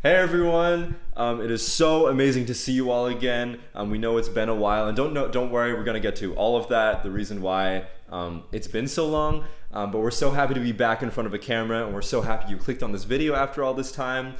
Hey everyone! It is so amazing to see you all again. We know it's been a while, and don't worry, we're gonna get to all of that. The reason why it's been so long, but we're so happy to be back in front of a camera, and we're so happy you clicked on this video after all this time.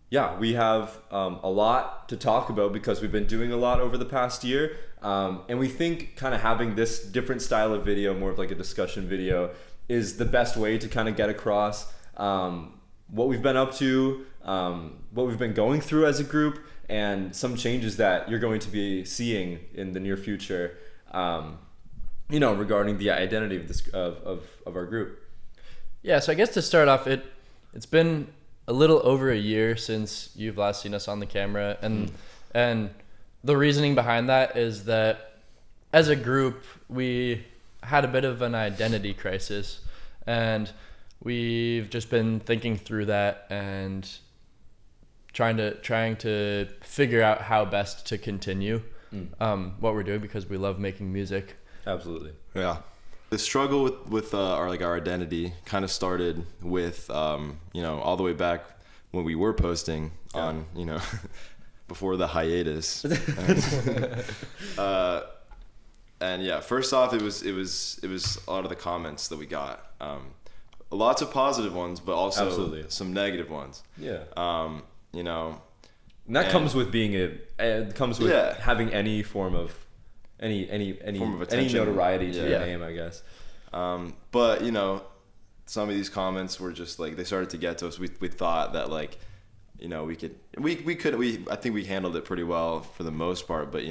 Yeah, we have a lot to talk about because we've been doing a lot over the past year, and we think kind of having this different style of video, more of like a discussion video, is the best way to kind of get across what we've been up to, what we've been going through as a group, and some changes that you're going to be seeing in the near future, regarding the identity of this of our group. Yeah, so I guess to start off, it's been a little over a year since you've last seen us on the camera, and the reasoning behind that is that as a group we had a bit of an identity crisis, and we've just been thinking through that and trying to figure out how best to continue what we're doing, because we love making music. Absolutely. Yeah. The struggle with our identity kind of started with all the way back when we were posting on before the hiatus. And yeah, first off, it was a lot of the comments that we got. Lots of positive ones, but also Absolutely. some negative ones. Yeah. And that comes with being it comes with having any form of any form of attention. Any notoriety to your name, I guess. But some of these comments were just like, they started to get to us. We thought that I think we handled it pretty well for the most part, but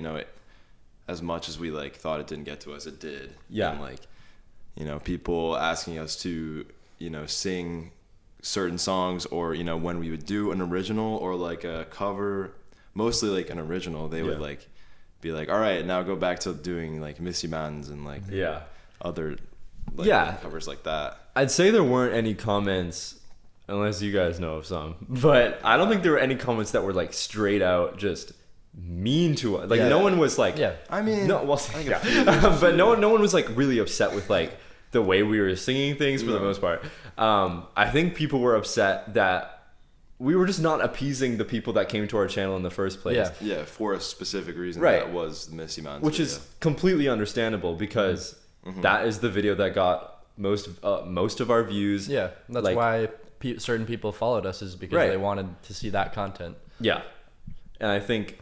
as much as we thought it didn't get to us, it did. Yeah. And people asking us to sing certain songs, or when we would do an original or a cover, mostly an original, they would be like, all right, now go back to doing misty and other covers like that. I'd say there weren't any comments, unless you guys know of some, but I don't think there were any comments that were straight out just mean to us. No one was but no one was really upset with the way we were singing things for the most part. I think people were upset that we were just not appeasing the people that came to our channel in the first place. Yeah, for a specific reason. Right. That was the Misty Mountains Which video. is completely understandable, because that is the video that got most of our views. Yeah, that's why certain people followed us, is because they wanted to see that content. Yeah, and I think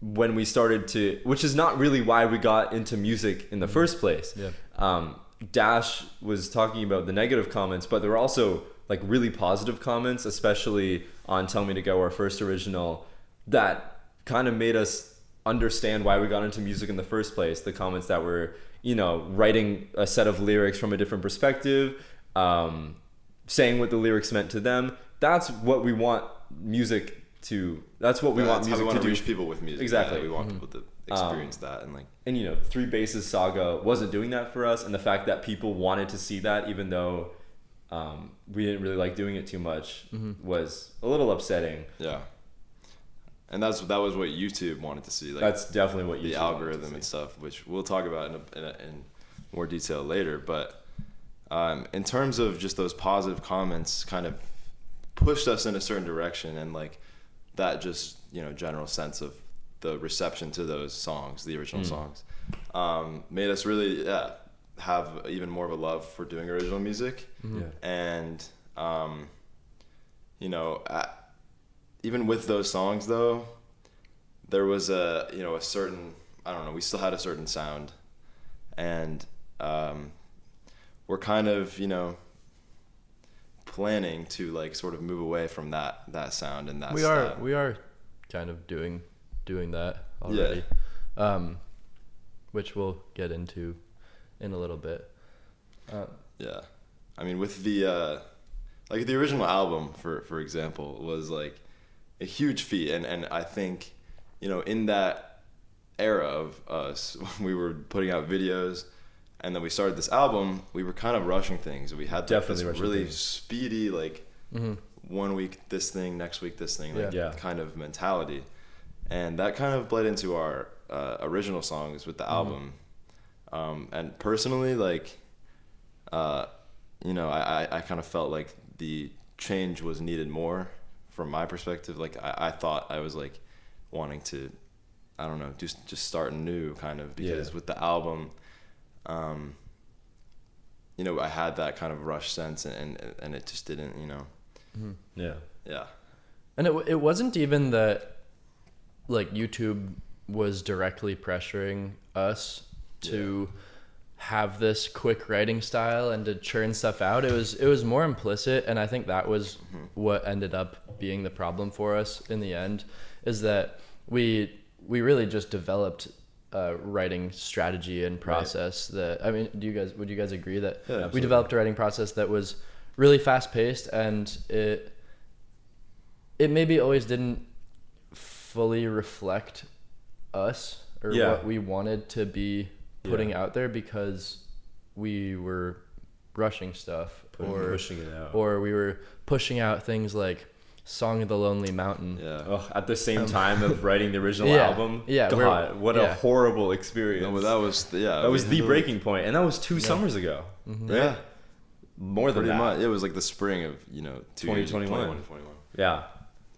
when we started to, which is not really why we got into music in the first place. Yeah. Dash was talking about the negative comments, but there were also really positive comments, especially on Tell Me to Go, our first original, that kind of made us understand why we got into music in the first place. The comments that were, writing a set of lyrics from a different perspective, saying what the lyrics meant to them. That's what we want music to. That's what we want music to do. Reach people with music. Exactly. We want people to experience that and Three Bases Saga wasn't doing that for us, and the fact that people wanted to see that, even though we didn't really like doing it too much, was a little upsetting. Yeah. And that was what YouTube wanted to see. That's definitely what YouTube the algorithm and stuff, which we'll talk about in more detail later. But in terms of just those positive comments, kind of pushed us in a certain direction, and that just general sense of the reception to those songs, the original songs, made us really have even more of a love for doing original music. And even with those songs though, there was a certain, we still had a certain sound, and we're kind of planning to sort of move away from that sound and that style. We are kind of doing that already. Which we'll get into in a little bit. I mean, with the the original album, for example, was a huge feat, and I think in that era of us, we were putting out videos, and then we started this album, we were kind of rushing things. We had this really speedy 1 week this thing, next week this thing, kind of mentality, and that kind of bled into our original songs with the album. And personally, I kind of felt like the change was needed more from my perspective, like I thought I was like wanting to, I don't know, just start new kind of, because with the album, you know, I had that kind of rush sense, and it just didn't, you know. Yeah. And it wasn't even that like YouTube was directly pressuring us to have this quick writing style and to churn stuff out. It was more implicit, and I think that was what ended up being the problem for us in the end, is that we really just developed writing strategy and process that, I mean, would you guys agree that we developed a writing process that was really fast paced, and it maybe always didn't fully reflect us or what we wanted to be putting out there, because we were rushing stuff or pushing it out, or we were pushing out things like Song of the Lonely Mountain. At the same time of writing the original album. God, what a horrible experience. No, that was the breaking point, and that was 2 summers ago. Right? More than pretty that. much. It was like the spring of 2021. Yeah,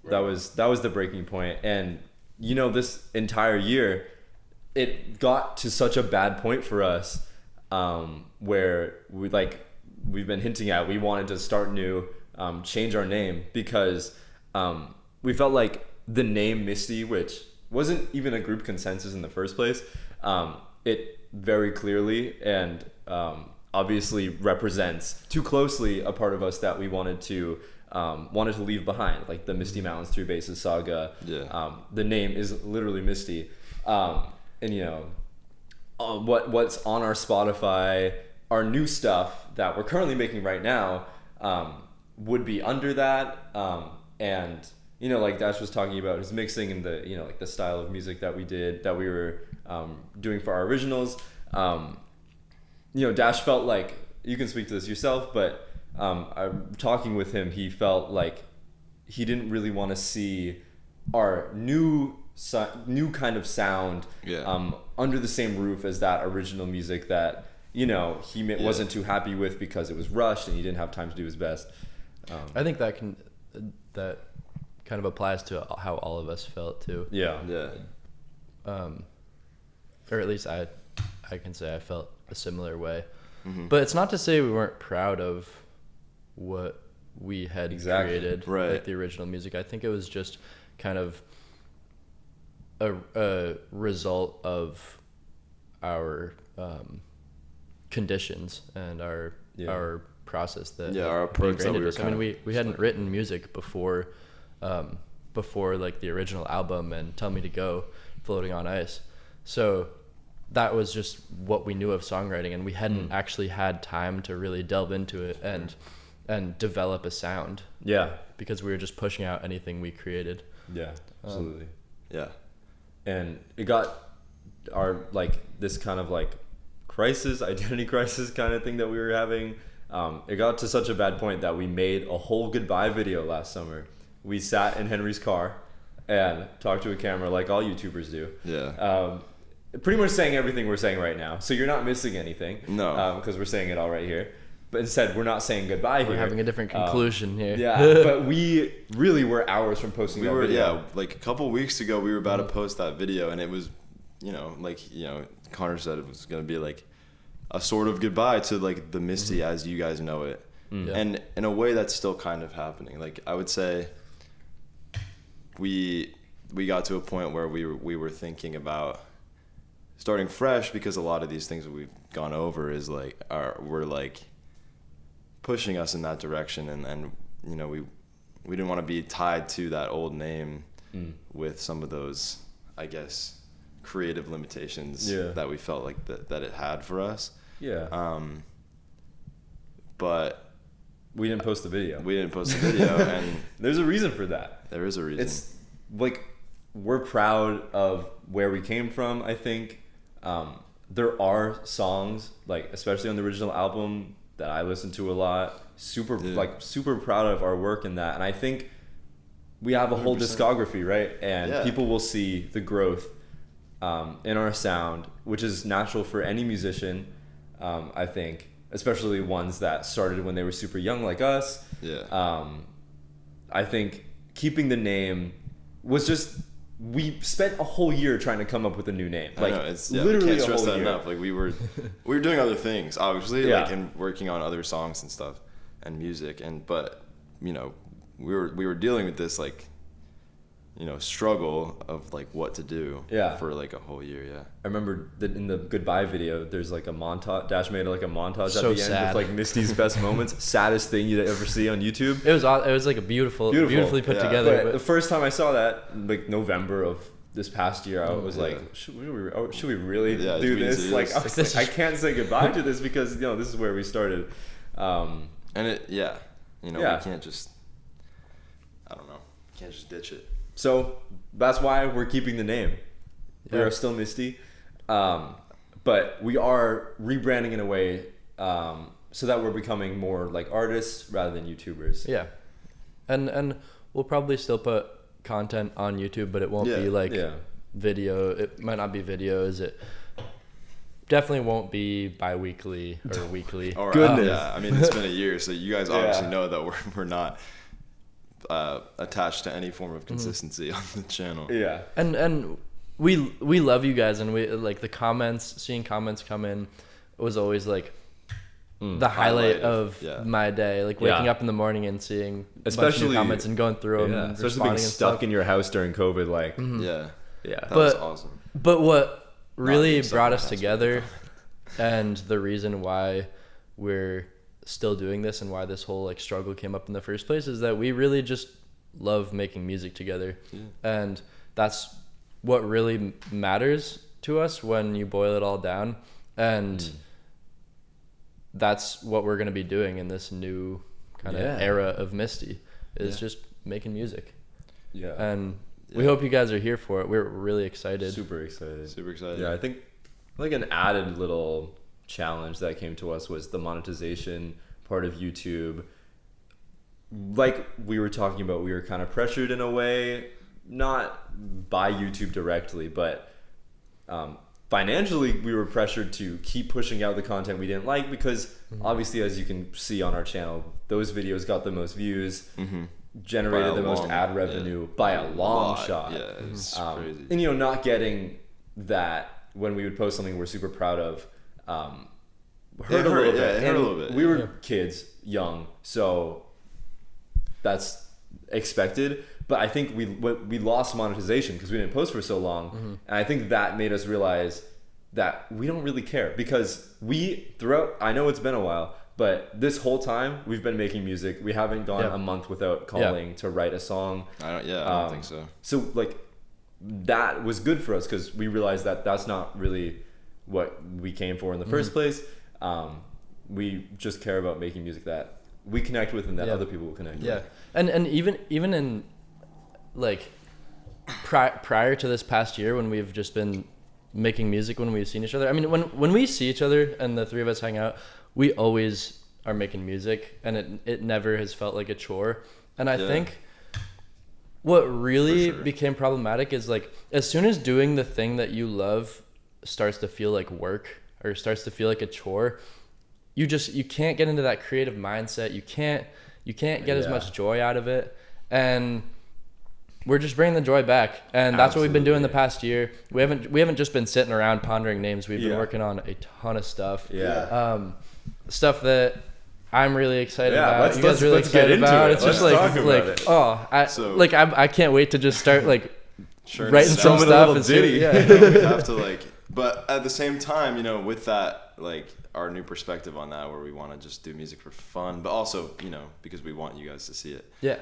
that was the breaking point, and this entire year, it got to such a bad point for us, where we've been hinting at, we wanted to start new, change our name, because we felt like the name Misty, which wasn't even a group consensus in the first place, it very clearly and obviously represents too closely a part of us that we wanted to leave behind, like the Misty Mountains Three Bases saga. The name is literally Misty, and what's on our Spotify, our new stuff that we're currently making right now, would be under that, and like Dash was talking about, his mixing and the like the style of music that we were doing for our originals. Dash felt like, you can speak to this yourself, but I'm talking with him, he felt like he didn't really want to see our new kind of sound under the same roof as that original music that he wasn't too happy with, because it was rushed and he didn't have time to do his best. I think that kind of applies to how all of us felt too. Or at least I can say I felt a similar way. But it's not to say we weren't proud of what we had created, like the original music. I think it was just kind of a result of our conditions and our process that our approach that we were I mean, we hadn't written music before like the original album and Tell Me to Go, Floating on Ice. So that was just what we knew of songwriting, and we hadn't actually had time to really delve into it and develop a sound. Because we were just pushing out anything we created. Absolutely. And it got our this kind of identity crisis kind of thing that we were having. It got to such a bad point that we made a whole goodbye video last summer. We sat in Henry's car and talked to a camera like all YouTubers do. Pretty much saying everything we're saying right now. So you're not missing anything. No. Because we're saying it all right here. But instead, we're not saying goodbye here. We're having a different conclusion here. But we really were hours from posting that video. Like a couple weeks ago, we were about to post that video, and it was, Connor said it was going to be like a sort of goodbye to like the Misty as you guys know it. And in a way, that's still kind of happening. Like, I would say we got to a point where we were thinking about starting fresh, because a lot of these things that we've gone over is we're pushing us in that direction, and we didn't want to be tied to that old name with some of those, I guess, creative limitations that we felt like that it had for us. But we didn't post the video. And there's a reason for that. There is a reason. It's like, we're proud of where we came from, I think. There are songs, especially on the original album, that I listen to a lot. Super proud of our work in that. And I think we have a whole 100%. Discography, right? And people will see the growth in our sound, which is natural for any musician, I think, especially ones that started when they were super young like us. I think keeping the name was just, we spent a whole year trying to come up with a new name. Like, I know, it's literally can't a stress whole that year. enough. Like we were doing other things, obviously, Yeah. like and working on other songs and stuff and music, but you know, we were dealing with this like, you know, struggle of like what to do for like a whole year. Yeah. I remember that in the goodbye video, there's like a montage. Dash made like a montage So at the end sad. with like Misty's best moments. Saddest thing you'd ever see on YouTube. It was like a beautifully put Yeah. together. But the But first time I saw that, like November of this past year, I was Yeah. like, should we really Yeah, do we need to this? do Like, this. I was This like, is- I can't say goodbye to this because, you know, this is where we started. And you know, Yeah. we can't just, I don't know, can't just ditch it. So that's why we're keeping the name. We Yeah. are still Misty, but we are rebranding in a way so that we're becoming more like artists rather than YouTubers. yeah, and we'll probably still put content on YouTube, but it won't Yeah. be like Yeah. video. It might not be videos. It definitely won't be bi-weekly or weekly. Or, Goodness. yeah, I mean, it's been a year, so you guys obviously Yeah. know that we're not attached to any form of consistency on the channel. Yeah. And we love you guys, and we like the comments. Seeing comments come in was always like the highlight of my day. Like waking Yeah. up in the morning and seeing Especially- especially comments and going through them, Yeah. and Especially responding being and stuck stuff. in your house during COVID, like, Yeah, yeah. that was But- awesome. But what really being stuck brought in us the house together, and the reason why we're still doing this and why this whole like struggle came up in the first place, is that we really just love making music together, and that's what really matters to us when you boil it all down, and that's what we're going to be doing in this new kind of Yeah. era of Misty, is just making music, Yeah. and we hope you guys are here for it. We're really excited. Super excited. Super excited. Yeah, I think like an added little challenge that came to us was the monetization part of YouTube. Like we were talking about, we were kind of pressured in a way, not by YouTube directly, but financially we were pressured to keep pushing out the content we didn't like, because obviously, as you can see on our channel, those videos got the most views, generated By a the most long- ad revenue by a long lot. shot. Yeah, it's crazy. And you know, not getting that when we would post something we're super proud of, hurt a little bit. it hurt a And little bit. We were kids, young, so that's expected. But I think we lost monetization because we didn't post for so long, and I think that made us realize that we don't really care, because throughout, I know it's been a while, but this whole time we've been making music. We haven't gone a month without calling to write a song. I don't think so. So like that was good for us, because we realized that that's not really what we came for in the first place. We just care about making music that we connect with and that other people will connect Yeah, with. and even in like prior to this past year, when we've just been making music, when we've seen each other. I mean, when we see each other and the three of us hang out, we always are making music, and it never has felt like a chore. And I think what really became problematic is like, as soon as doing the thing that you love starts to feel like work, or starts to feel like a chore, you can't get into that creative mindset. You can't get as much joy out of it. And we're just bringing the joy back, and that's what we've been doing the past year. We haven't just been sitting around pondering names. We've been working on a ton of stuff. Stuff that I'm really excited about. You guys really excited about. It's just like I can't wait to just start like writing some stuff. It's ditty. We have to like, but at the same time, you know, with that, like our new perspective on that, where we want to just do music for fun, but also, you know, because we want you guys to see it. Yeah.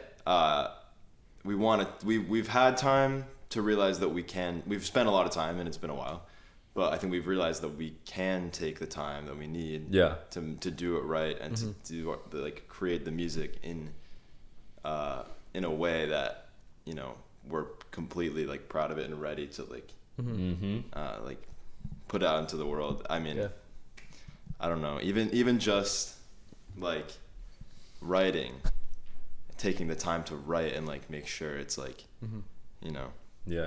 We've had time to realize that we've spent a lot of time, and it's been a while, but I think we've realized that we can take the time that we need to do it right, and to do like create the music in a way that, you know, we're completely like proud of it and ready to like like put out into the world. I mean, I don't know, even just like writing, taking the time to write and like make sure it's like, you know,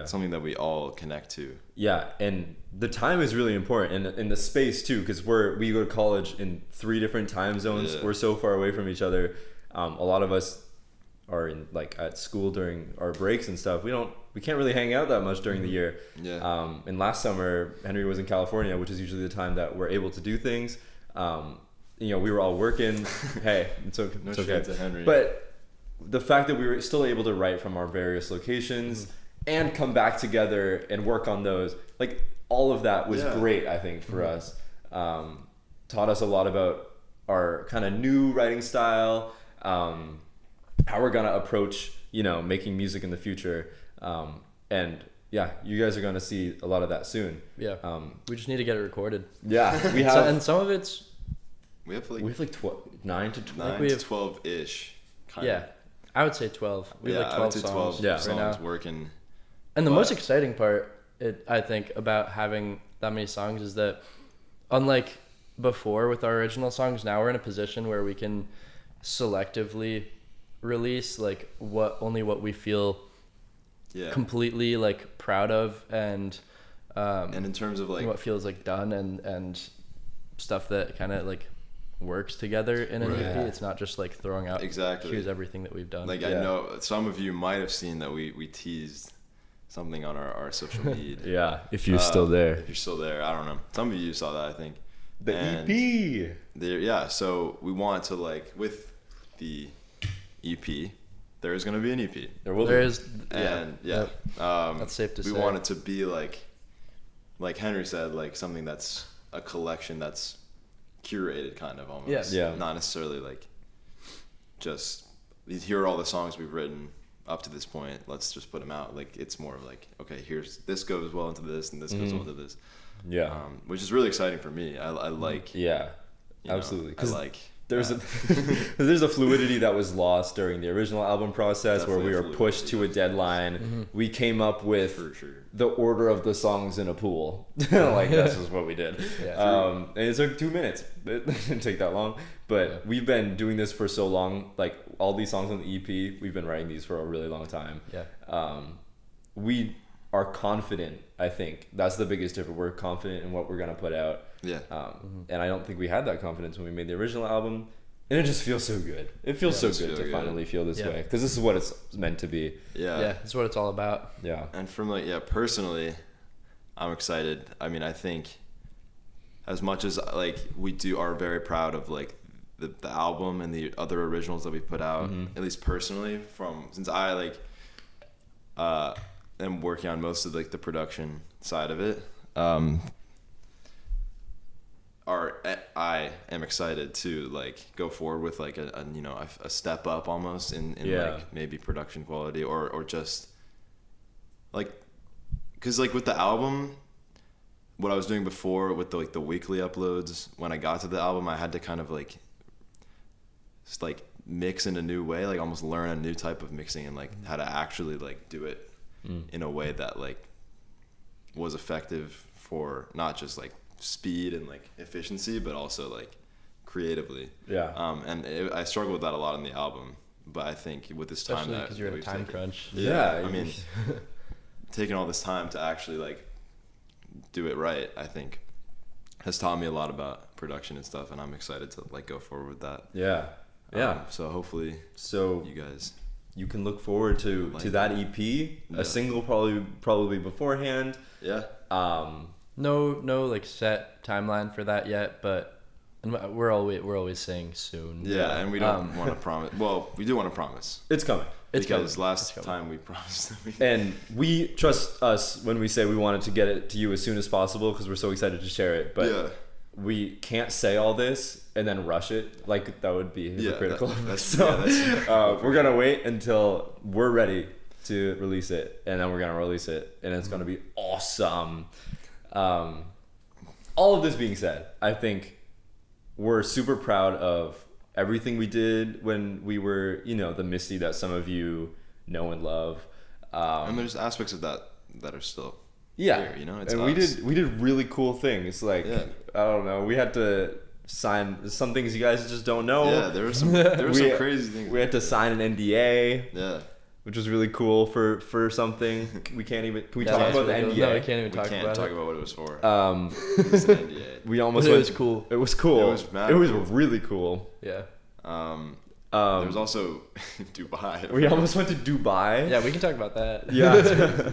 something that we all connect to. Yeah, and the time is really important, and the space too, because we go to college in 3 different time zones. We're so far away from each other. A lot of us are in like at school during our breaks and stuff, we can't really hang out that much during the year. Yeah. And last summer Henry was in California, which is usually the time that we're able to do things. We were all working. Hey, it's okay. No It's shade okay. to Henry. But the fact that we were still able to write from our various locations and come back together and work on those, like all of that was great, I think, for us. Taught us a lot about our kind of new writing style, how we're gonna approach, making music in the future. And yeah, you guys are gonna see a lot of that soon. Yeah. We just need to get it recorded. Yeah, we have. And some of it's we have like 9 to 12. 9 to 12 ish. I would say 12. We have like 12 I would say songs. 12 Yeah. right songs now. working. And the most exciting part, I think, about having that many songs is that, unlike before with our original songs, now we're in a position where we can selectively release like what we feel completely like proud of, and in terms of like what feels like done, and stuff that kind of like works together in an EP. It's not just like throwing out here's everything that we've done. Like I know some of you might have seen that we teased something on our social media. Yeah, if you're still there. If you're still there, I don't know. Some of you saw that, I think. The EP. So we want to like with the EP, there is going to be an EP. There is, and that's safe to say. We want it to be like Henry said, like something that's a collection that's curated, kind of almost. Yes. Yeah. Not necessarily like just here are all the songs we've written up to this point. Let's just put them out. Like it's more of like, okay, here's this goes well into this, and this goes well into this. Yeah. Which is really exciting for me. I like. Yeah. You know, Absolutely. I like. There's there's a fluidity that was lost during the original album process. Definitely where we were pushed to a deadline. We came up with For sure. the order of the songs in a pool. Like that's just what we did. And it took 2 minutes. It didn't take that long. But we've been doing this for so long. Like all these songs on the EP, we've been writing these for a really long time. Yeah. We are confident. I think that's the biggest difference. We're confident in what we're gonna put out. Yeah. And I don't think we had that confidence when we made the original album. And it just feels so good. It feels so good to finally feel this way, because this is what it's meant to be. Yeah. Yeah, that's what it's all about. Yeah. And from like personally, I'm excited. I mean, I think as much as like we are very proud of like the album and the other originals that we put out, at least personally, since I like am working on most of like the production side of it. I am excited to like go forward with like a step up almost in like maybe production quality or just like, because like with the album, what I was doing before with the weekly uploads, when I got to the album, I had to kind of like just like mix in a new way, like almost learn a new type of mixing and like how to actually like do it in a way that like was effective for not just like speed and like efficiency, but also like creatively. I struggled with that a lot on the album, but I think with this time, especially because you're in a time crunch. I mean taking all this time to actually like do it right, I think has taught me a lot about production and stuff, and I'm excited to like go forward with that. So hopefully you guys, you can look forward to that EP, a single probably beforehand. No like set timeline for that yet, but we're always saying soon. And we don't want to promise. Well, we do want to promise. It's coming. Because last time we promised that and we trust us when we say we wanted to get it to you as soon as possible, because we're so excited to share it. But we can't say all this and then rush it. Like that would be hypocritical. We're gonna wait until we're ready to release it, and then we're gonna release it, and it's gonna be awesome. All of this being said, I think we're super proud of everything we did when we were, the Misty that some of you know and love. And there's aspects of that are still here, it's and us. we did really cool things. Like I don't know, we had to sign some things you guys just don't know. Yeah, there were some crazy things. We had to sign an NDA. Yeah. Which was really cool for something. Can we talk about the NDA? No, we can't even talk about it. We can't talk about what it was for. It's an NDA. We almost it was cool. It was cool. It was mad It was cool. really cool. Yeah. There was also Dubai. We almost went to Dubai. Yeah, we can talk about that. Yeah.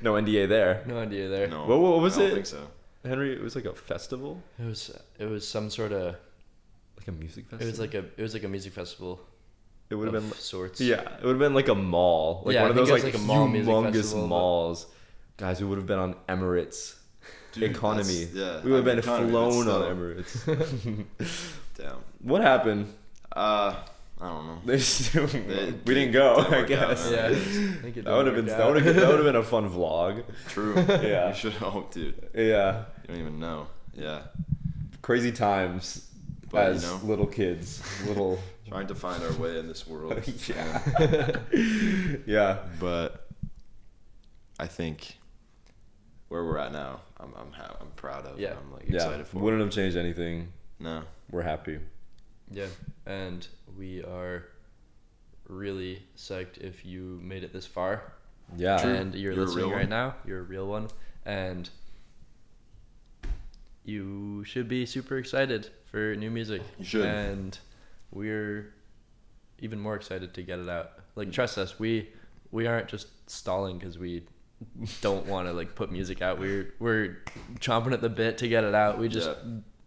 No NDA there. No idea there. No, What was I don't it? think so. Henry, it was like a festival, It was some sort of. like a music festival. It was like a music festival. It would have of been sorts. Yeah, it would have been like a mall, like Yeah, one I of those think it like, was like a mall music humongous festival, but- malls. Guys, we would have been on Emirates Dude, economy. that's- yeah, we would have I mean, been economy, flown that's on still- Emirates. Damn. What happened? I don't know. We didn't go. didn't I work out, guess man. Yeah, I think it that would have been didn't work out. that would have been a fun vlog. True. Yeah. You should. Oh, dude. Yeah, You don't even know. Yeah. crazy times But, as you know, little kids, little. trying to find our way in this world. Yeah. Yeah. But I think where we're at now, I'm proud of. Yeah. I'm like Yeah. excited for. Wouldn't have changed anything. No. We're happy. Yeah, and we are really psyched if you made it this far. Yeah. And you're You're a listening real right one. now. You're a real one, and you should be super excited for new music. You should. And we're even more excited to get it out. Like, trust us, we aren't just stalling because we don't want to like put music out. We're chomping at the bit to get it out. We just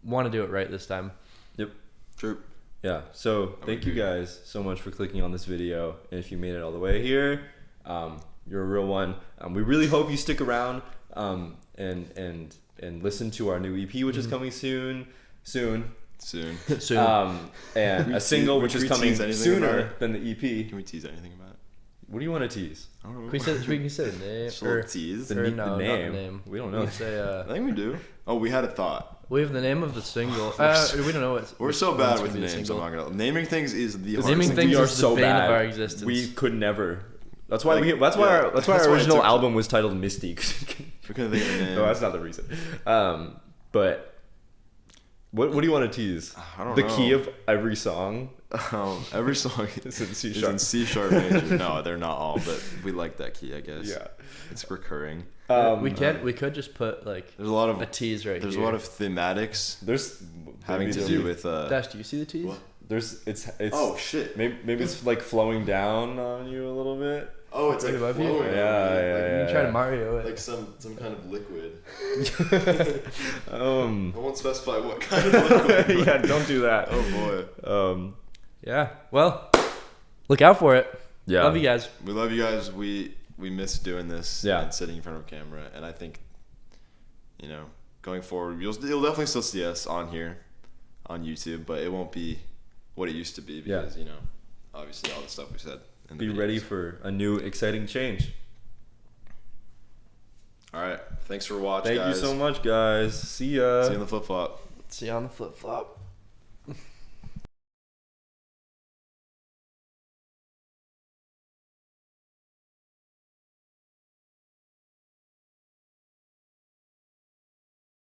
want to do it right this time. Yep. True. Yeah. So thank you guys so much for clicking on this video. And if you made it all the way here, you're a real one. We really hope you stick around and listen to our new EP, which is coming soon. Soon. Soon. And a single which is we coming tease anything sooner about it? than the EP. Can we tease anything about it? What do you want to tease? I don't know. We can say the name. Just a little tease. The or ne- no, the not name. the name. We don't We know. can say, I think we do. Oh, we had a thought. we have the name of the single. We don't know what. We're so which bad one's with gonna be the names. I'm single. not gonna. Naming things is the hardest Naming thing. things We are is the so bane of bad. our existence. We could never. That's why Like, that's why yeah, our that's why it original took- album was titled Misty. We couldn't think of a name. No, that's not the reason. But what do you want to tease? I don't the know. key of every song. Every song It's in C is sharp. in C sharp major. No, they're not all, but we like that key, I guess. Yeah. It's recurring. we could just put like There's a lot of a tease right there's here. a lot of thematics There's having maybe to do with Dash, do you see the tease? What? There's it's Oh shit. maybe it's like flowing down on you a little bit. Oh, it's Right like above you? flowing. Yeah, You can try to Mario it. Like some kind of liquid. I Um. won't specify what kind of liquid. Yeah, don't do that. Oh boy. Yeah. Well, look out for it. Yeah. Love you guys. We love you guys. We miss doing this Yeah. and sitting in front of a camera. And I think, going forward, you'll definitely still see us on here, on YouTube, but it won't be what it used to be because obviously all the stuff we said. In the Be ready videos. for a new exciting change. All right. Thanks for watching. Thank you guys. so much, guys. See ya. See you on the flip flop. See you on the flip flop.